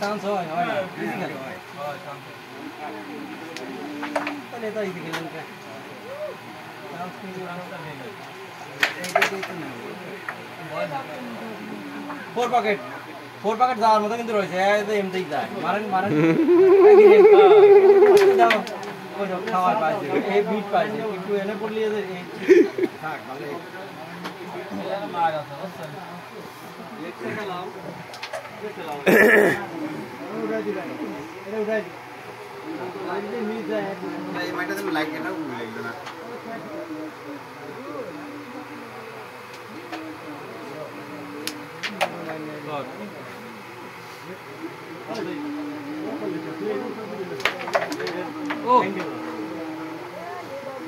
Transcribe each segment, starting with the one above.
chance হয় হয় না তাহলে তো এই দিকে চান্স কিন্তু ফোর পকেট যাওয়ার মতো কিন্তু রয়েছে এমনিই যায় মারেন মারেন খাওয়ার পাইছে এই বিট পাইছে কিন্তু এনে পড়লি থাক ভালো মার আছে বুঝছেন লেখতে গেলাম উড়াই দিলাম এটা উড়াই দিলাম লাইনে মিস যায় না এই মাইটা তুমি লাইক এটা উড়ে লাগলো না ও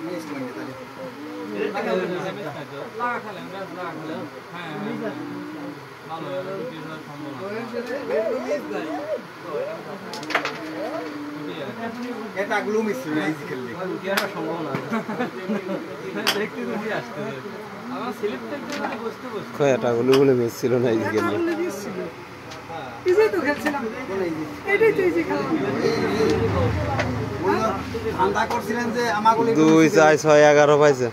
মিস লাগে তাহলে লাগা খেলেন লাগা খেলেন হ্যাঁ ভালো রুটির সম্ভাবনা এটা গুলো মিস হয়ে ইজি খেললে রুটির সম্ভাবনা দেখতে রুটি আসছে আমার সিলেক্টেড করে বসতে বসতে কয়টা গুলো মিস ছিল না ইজি খেললে ইজি তো খেলছিলাম এটাই তো ইজি খেলা ঠান্ডা করছিলেন যে আমাগুলো 2 4 6 11 পাইছে